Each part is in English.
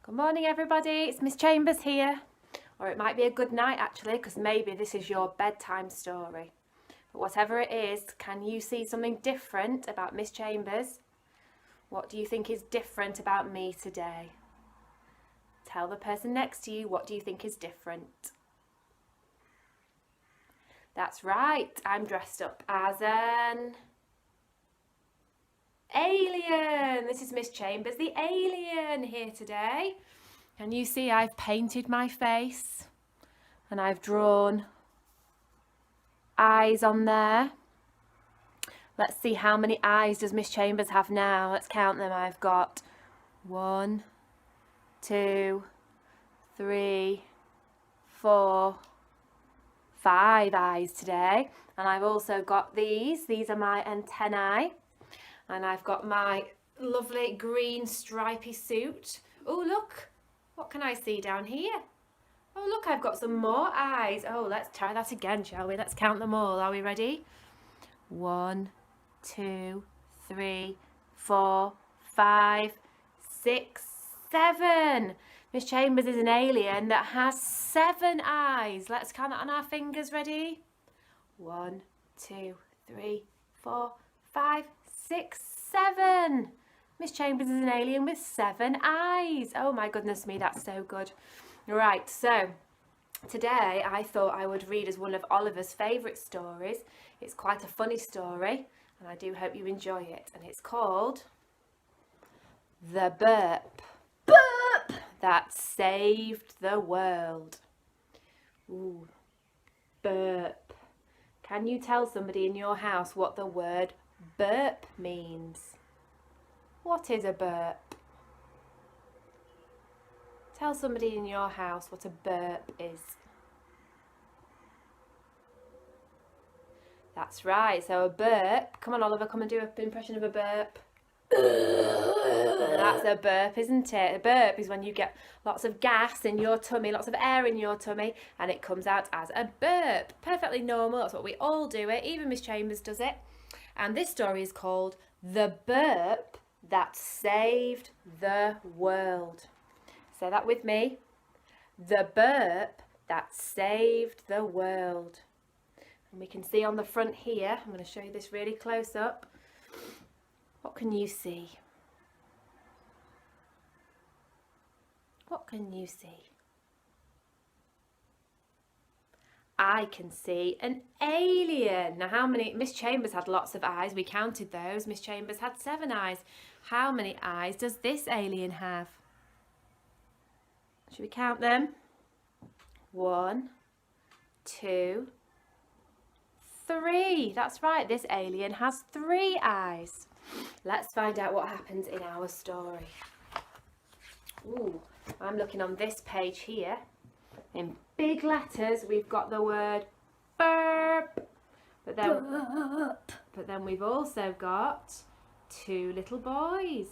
Good morning everybody, it's Miss Chambers here. Or it might be a good night actually, because maybe this is your bedtime story. But whatever it is, can you see something different about Miss Chambers? What do you think is different about me today? Tell the person next to you, what do you think is different? That's right, I'm dressed up as an alien. This is Miss Chambers, the alien, here today. Can you see I've painted my face and I've drawn eyes on there. Let's see, how many eyes does Miss Chambers have now? Let's count them. I've got 1, 2, 3, 4, 5 eyes today. And I've also got these are my antennae. And I've got my lovely green stripy suit. Oh, look, what can I see down here? Oh, look, I've got some more eyes. Oh, let's try that again, shall we? Let's count them all. Are we ready? 1, 2, 3, 4, 5, 6, 7. Miss Chambers is an alien that has 7 eyes. Let's count that on our fingers. Ready? 1, 2, 3, 4, 5, 6, 7. Miss Chambers is an alien with 7 eyes. Oh my goodness me, that's so good. Right, so today I thought I would read as one of Oliver's favourite stories. It's quite a funny story and I do hope you enjoy it. And it's called The Burp. Burp! That saved the world. Ooh, burp. Can you tell somebody in your house what the word burp means? What is a burp? Tell somebody in your house what a burp is. That's right, so a burp. Come on, Oliver, come and do an impression of a burp. That's a burp, isn't it? A burp is when you get lots of gas in your tummy, lots of air in your tummy, and it comes out as a burp. Perfectly normal, that's what we all do it, even Miss Chambers does it. And this story is called The Burp That Saved the World. Say that with me. The burp that saved the world. And we can see on the front here, I'm going to show you this really close up. What can you see? What can you see? I can see an alien. Now how many? Miss Chambers had lots of eyes. We counted those. Miss Chambers had 7 eyes. How many eyes does this alien have? Should we count them? 1, 2, 3. That's right, this alien has 3 eyes. Let's find out what happens in our story. Ooh, I'm looking on this page here. In big letters, we've got the word burp. But then we've also got 2 little boys.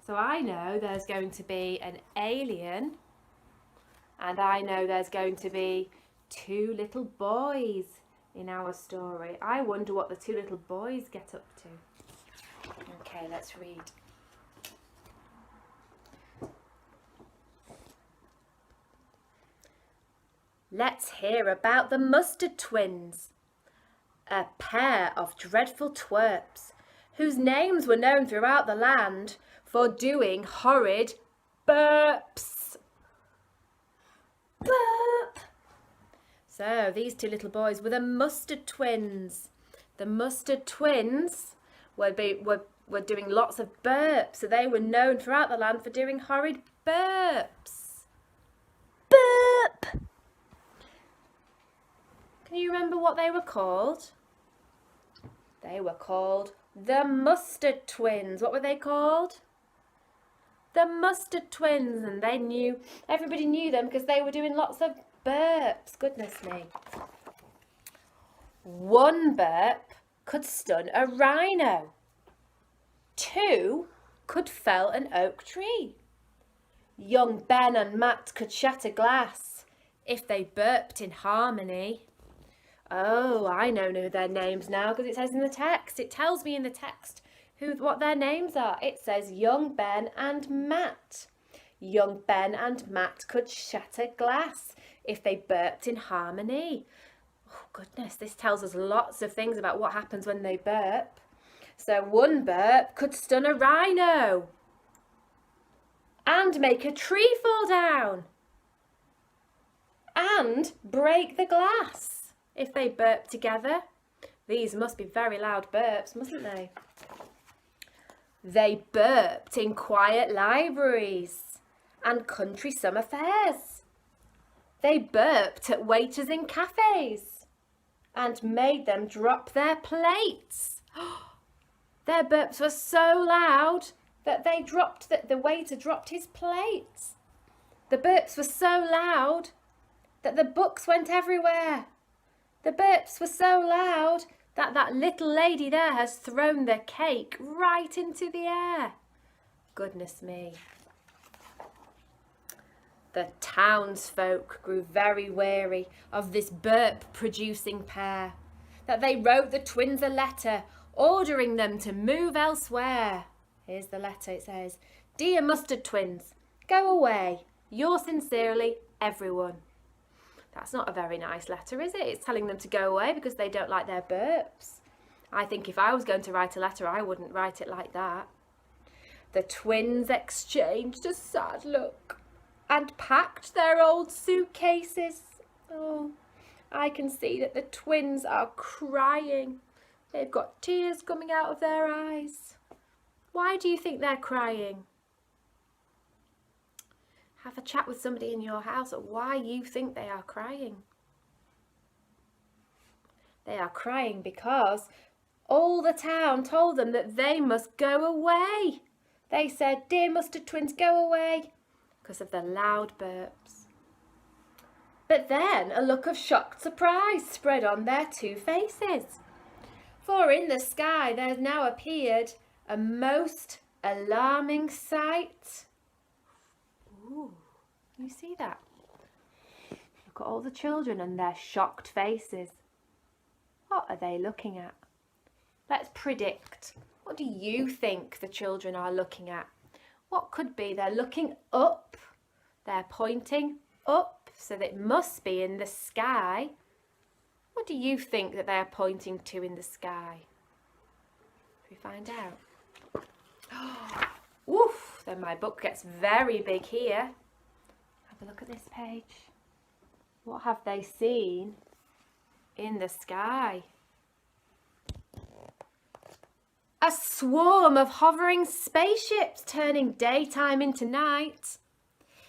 So I know there's going to be an alien. And I know there's going to be 2 little boys in our story. I wonder what the 2 little boys get up to. Okay, let's read. Let's hear about the Mustard Twins, a pair of dreadful twerps whose names were known throughout the land for doing horrid burps. Burp! So these 2 little boys were the Mustard Twins. The Mustard Twins were doing lots of burps, so they were known throughout the land for doing horrid burps. Burp! Can you remember what they were called? They were called the Mustard Twins. What were they called? The Mustard Twins, and everybody knew them because they were doing lots of burps. Goodness me. One burp could stun a rhino. 2 could fell an oak tree. Young Ben and Matt could shatter glass if they burped in harmony. Oh, I know their names now because it says in the text. It tells me in the text what their names are. It says Young Ben and Matt. Young Ben and Matt could shatter glass if they burped in harmony. Oh goodness, this tells us lots of things about what happens when they burp. So one burp could stun a rhino and make a tree fall down and break the glass if they burp together. These must be very loud burps, mustn't they? They burped in quiet libraries and country summer fairs. They burped at waiters in cafes and made them drop their plates. Their burps were so loud that the waiter dropped his plates. The burps were so loud that the books went everywhere. The burps were so loud that little lady there has thrown the cake right into the air. Goodness me. The townsfolk grew very weary of this burp-producing pair, that they wrote the twins a letter ordering them to move elsewhere. Here's the letter. It says, "Dear Mustard Twins, go away. Yours sincerely, everyone." That's not a very nice letter, is it? It's telling them to go away because they don't like their burps. I think if I was going to write a letter, I wouldn't write it like that. The twins exchanged a sad look and packed their old suitcases. Oh, I can see that the twins are crying. They've got tears coming out of their eyes. Why do you think they're crying? Have a chat with somebody in your house at why you think they are crying. They are crying because all the town told them that they must go away. They said, "Dear Mustard Twins, go away," because of the loud burps. But then a look of shocked surprise spread on their two faces. For in the sky there now appeared a most alarming sight. Ooh, you see that? Look at all the children and their shocked faces. What are they looking at? Let's predict. What do you think the children are looking at? What could be? They're looking up. They're pointing up, so that it must be in the sky. What do you think that they're pointing to in the sky? Should we find out? Oof, then my book gets very big here. Have a look at this page. What have they seen in the sky? A swarm of hovering spaceships turning daytime into night.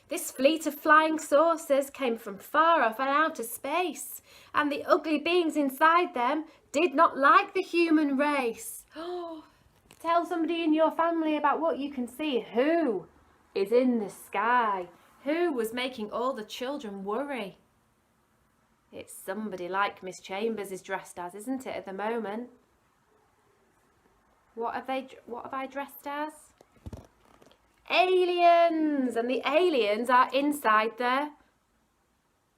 This fleet of flying saucers came from far off and outer space, and the ugly beings inside them did not like the human race. Tell somebody in your family about what you can see. Who is in the sky? Who was making all the children worry? It's somebody like Miss Chambers is dressed as, isn't it, at the moment? What have I dressed as? Aliens! And the aliens are inside their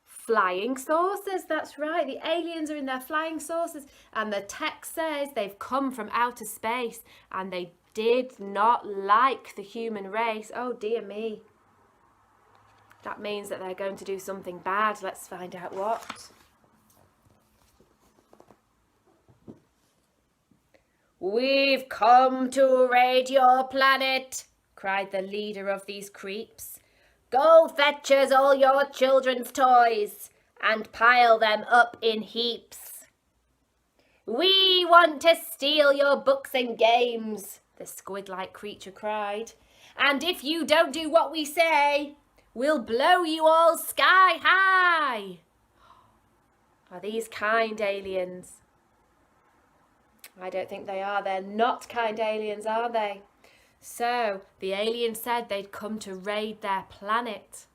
flying saucers. That's right, the aliens are in their flying saucers, and the text says they've come from outer space and they did not like the human race. Oh dear me. That means that they're going to do something bad. Let's find out what. "We've come to raid your planet," cried the leader of these creeps. "Go fetch us all your children's toys and pile them up in heaps." "We want to steal your books and games," the squid-like creature cried. "And if you don't do what we say, we'll blow you all sky high." Are these kind aliens? I don't think they are. They're not kind aliens, are they? So, the aliens said they'd come to raid their planet.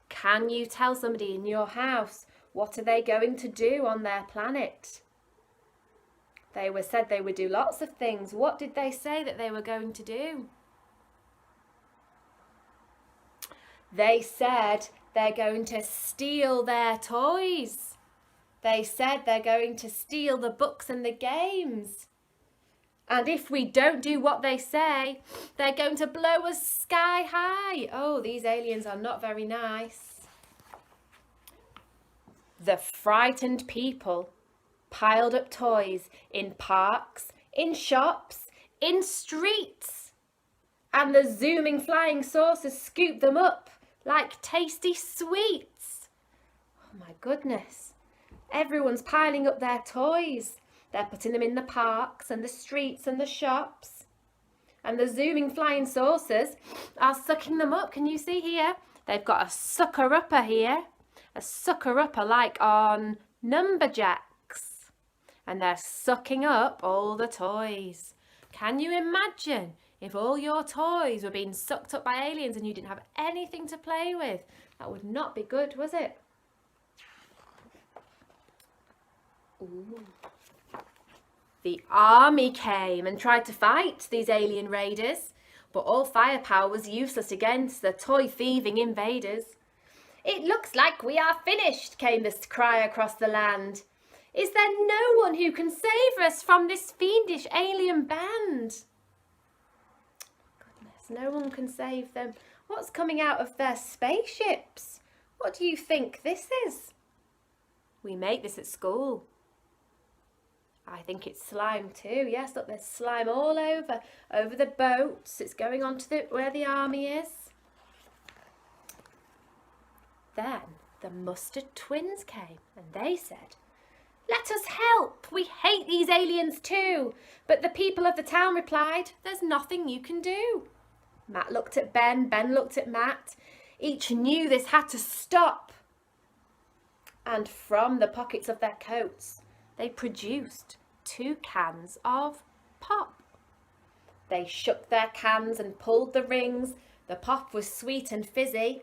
Can you tell somebody in your house what are they going to do on their planet? They said they would do lots of things. What did they say that they were going to do? They said they're going to steal their toys. They said they're going to steal the books and the games. And if we don't do what they say, they're going to blow us sky high. Oh, these aliens are not very nice. The frightened people piled up toys in parks, in shops, in streets. And the zooming flying saucers scooped them up like tasty sweets. Oh my goodness. Everyone's piling up their toys. They're putting them in the parks and the streets and the shops. And the zooming flying saucers are sucking them up. Can you see here? They've got a sucker-upper here. A sucker-upper like on Numberjacks. And they're sucking up all the toys. Can you imagine if all your toys were being sucked up by aliens and you didn't have anything to play with? That would not be good, was it? Ooh. The army came and tried to fight these alien raiders, but all firepower was useless against the toy-thieving invaders. "It looks like we are finished," came this cry across the land. "Is there no one who can save us from this fiendish alien band?" Goodness, no one can save them. What's coming out of their spaceships? What do you think this is? We make this at school. I think it's slime too. Yes, look, there's slime all over the boats. It's going on to where the army is. Then the Mustard Twins came and they said, "Let us help. We hate these aliens too." But the people of the town replied, "There's nothing you can do." Matt looked at Ben. Ben looked at Matt. Each knew this had to stop. And from the pockets of their coats, they produced 2 cans of pop. They shook their cans and pulled the rings. The pop was sweet and fizzy.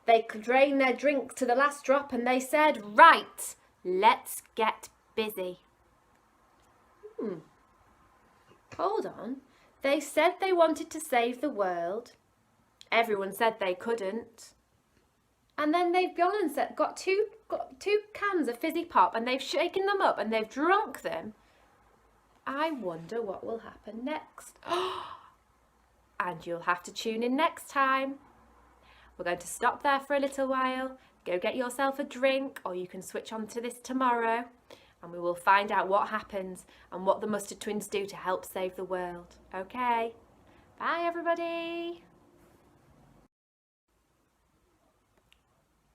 They drained their drink to the last drop and they said, "Right, let's get busy." Hold on. They said they wanted to save the world. Everyone said they couldn't. And then they've gone and got two cans of fizzy pop and they've shaken them up and they've drunk them. I wonder what will happen next. And you'll have to tune in next time. We're going to stop there for a little while. Go get yourself a drink, or you can switch on to this tomorrow and we will find out what happens and what the Mustard Twins do to help save the world. Okay? Bye everybody.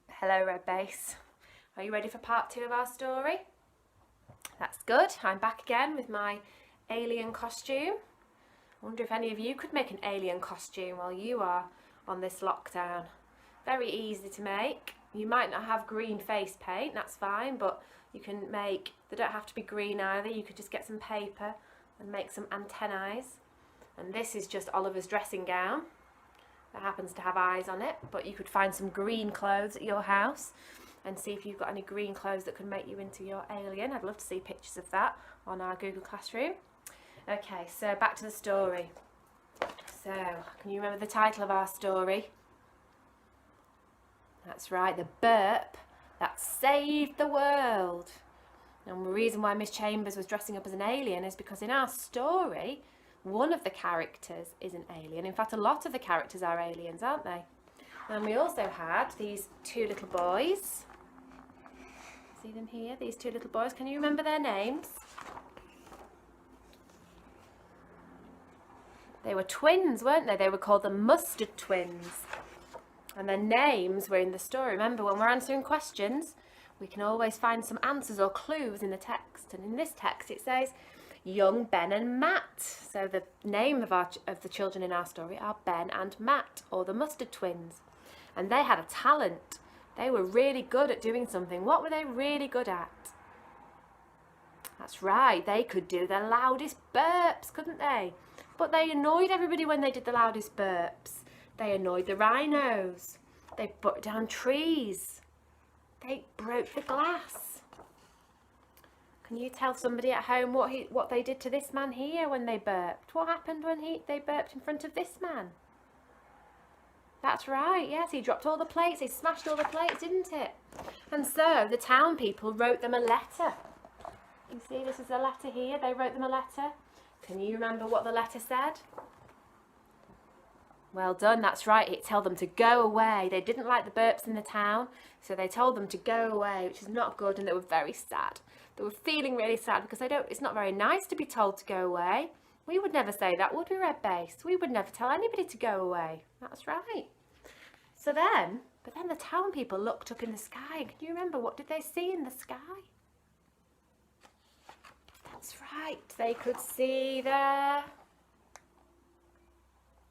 Hello Red Base. Are you ready for part 2 of our story? That's good. I'm back again with my alien costume. I wonder if any of you could make an alien costume while you are on this lockdown. Very easy to make. You might not have green face paint, that's fine, but you can make, they don't have to be green either. You could just get some paper and make some antennae. And this is just Oliver's dressing gown. That happens to have eyes on it, but you could find some green clothes at your house and see if you've got any green clothes that could make you into your alien. I'd love to see pictures of that on our Google Classroom. Okay, so back to the story. So, can you remember the title of our story? That's right, the burp that saved the world. And the reason why Miss Chambers was dressing up as an alien is because in our story, one of the characters is an alien. In fact, a lot of the characters are aliens, aren't they? And we also had these 2 little boys. See them here? These 2 little boys. Can you remember their names? They were twins, weren't they? They were called the Mustard Twins. And their names were in the story. Remember, when we're answering questions, we can always find some answers or clues in the text. And in this text, it says, young Ben and Matt. So the name of the children in our story are Ben and Matt, or the Mustard Twins. And they had a talent. They were really good at doing something. What were they really good at? That's right, they could do the loudest burps, couldn't they? But they annoyed everybody when they did the loudest burps. They annoyed the rhinos. They put down trees. They broke the glass. Can you tell somebody at home what they did to this man here when they burped? What happened when they burped in front of this man? That's right, yes, he dropped all the plates, he smashed all the plates, didn't it? And so the town people wrote them a letter. You see, this is a letter here, they wrote them a letter. Can you remember what the letter said? Well done, that's right. It told them to go away. They didn't like the burps in the town, so they told them to go away, which is not good, and they were very sad. They were feeling really sad because it's not very nice to be told to go away. We would never say that, would we, Red Base? We would never tell anybody to go away. That's right. But then the town people looked up in the sky. Can you remember, what did they see in the sky? That's right. They could see the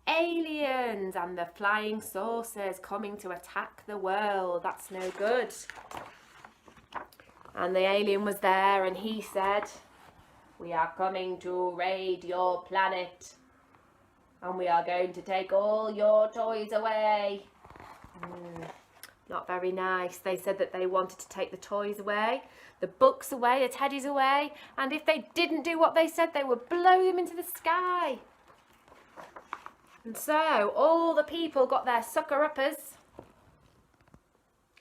aliens and the flying saucers coming to attack the world. That's no good. And the alien was there and he said, "We are coming to raid your planet and we are going to take all your toys away." Not very nice. They said that they wanted to take the toys away, the books away, the teddies away, and if they didn't do what they said, they would blow them into the sky. And so all the people got their sucker-uppers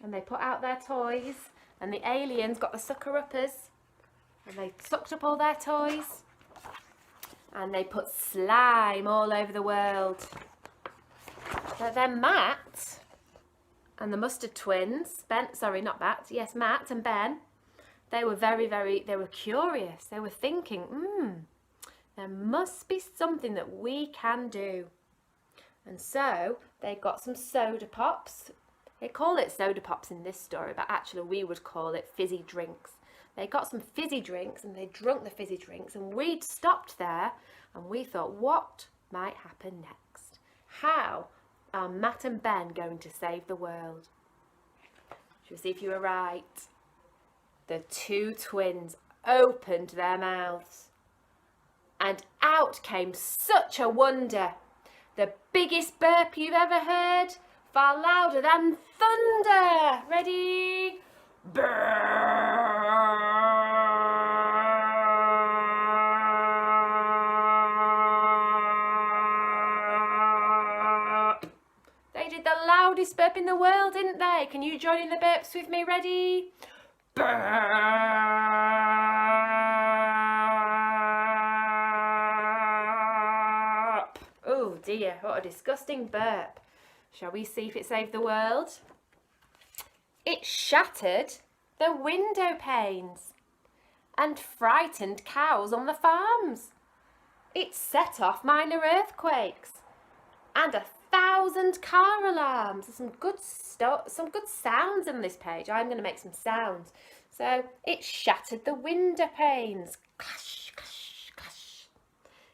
and they put out their toys, and the aliens got the sucker-uppers and they sucked up all their toys and they put slime all over the world. But then Matt and the Mustard Twins, Matt and Ben, they were they were curious. They were thinking, there must be something that we can do. And so they got some soda pops. They call it soda pops in this story, but actually we would call it fizzy drinks. They got some fizzy drinks and they drank the fizzy drinks, and we'd stopped there and we thought, what might happen next? How are Matt and Ben going to save the world? Shall we see if you were right? The two twins opened their mouths and out came such a wonder. The biggest burp you've ever heard, far louder than thunder. Ready? Burp! They did the loudest burp in the world, didn't they? Can you join in the burps with me? Ready? Burp! Oh dear, what a disgusting burp. Shall we see if it saved the world? It shattered the window panes and frightened cows on the farms. It set off minor earthquakes and 1,000 car alarms. There's some good sounds on this page. I'm going to make some sounds. So it shattered the window panes. Clash, clash, clash.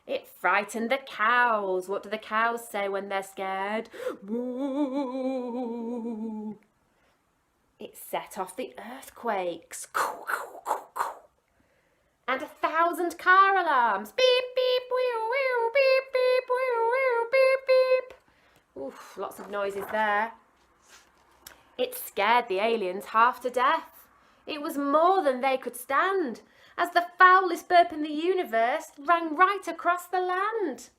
It frightened the cows. What do the cows say when they're scared? Moo. It set off the earthquakes. And 1,000 car alarms. Beep, beep, wheel, wheel, beep, beep, wheel, wheel, beep, beep. Oof, lots of noises there. It scared the aliens half to death. It was more than they could stand, as the foulest burp in the universe rang right across the land.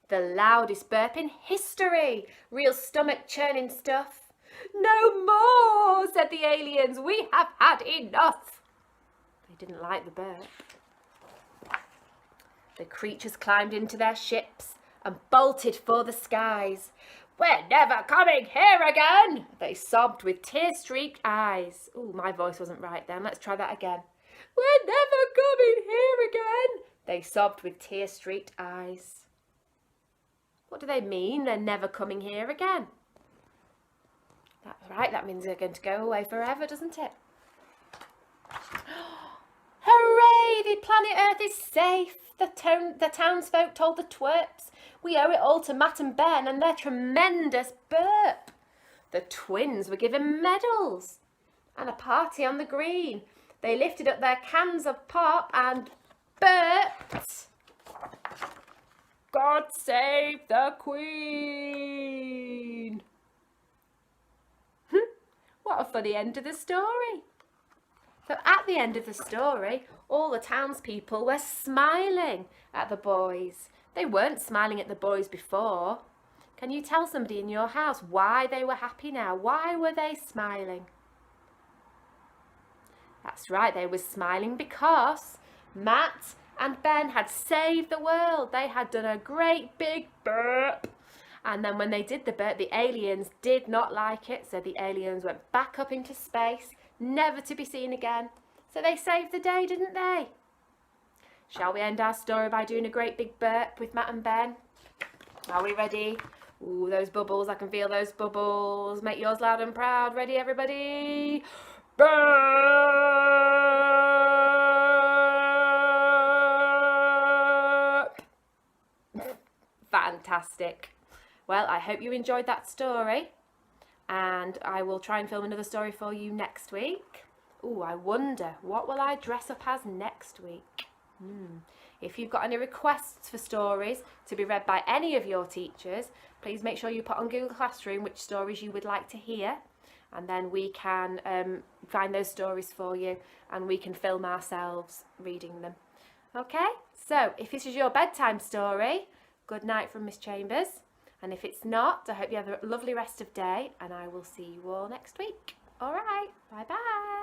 The loudest burp in history. Real stomach-churning stuff. "No more," said the aliens. "We have had enough." They didn't like the burp. The creatures climbed into their ships and bolted for the skies. "We're never coming here again," they sobbed with tear-streaked eyes. Oh, my voice wasn't right then. Let's try that again. "We're never coming here again," they sobbed with tear-streaked eyes. What do they mean, they're never coming here again? That's right, that means they're going to go away forever, doesn't it? Hooray! The planet Earth is safe. The townsfolk told the twerps. We owe it all to Matt and Ben and their tremendous burp. The twins were given medals and a party on the green. They lifted up their cans of pop and burped. God save the Queen. What a funny end to the story. So at the end of the story, all the townspeople were smiling at the boys. They weren't smiling at the boys before. Can you tell somebody in your house why they were happy now? Why were they smiling? That's right, they were smiling because Matt and Ben had saved the world. They had done a great big burp. And then when they did the burp, the aliens did not like it. So the aliens went back up into space, never to be seen again. So they saved the day, didn't they? Shall we end our story by doing a great big burp with Matt and Ben? Are we ready? Ooh, those bubbles. I can feel those bubbles. Make yours loud and proud. Ready, everybody? Burp! Fantastic. Well, I hope you enjoyed that story, and I will try and film another story for you next week. Ooh, I wonder, what will I dress up as next week? If you've got any requests for stories to be read by any of your teachers, please make sure you put on Google Classroom which stories you would like to hear, and then we can find those stories for you and we can film ourselves reading them. Okay, so if this is your bedtime story, good night from Miss Chambers. And if it's not, I hope you have a lovely rest of day, and I will see you all next week. All right, bye-bye.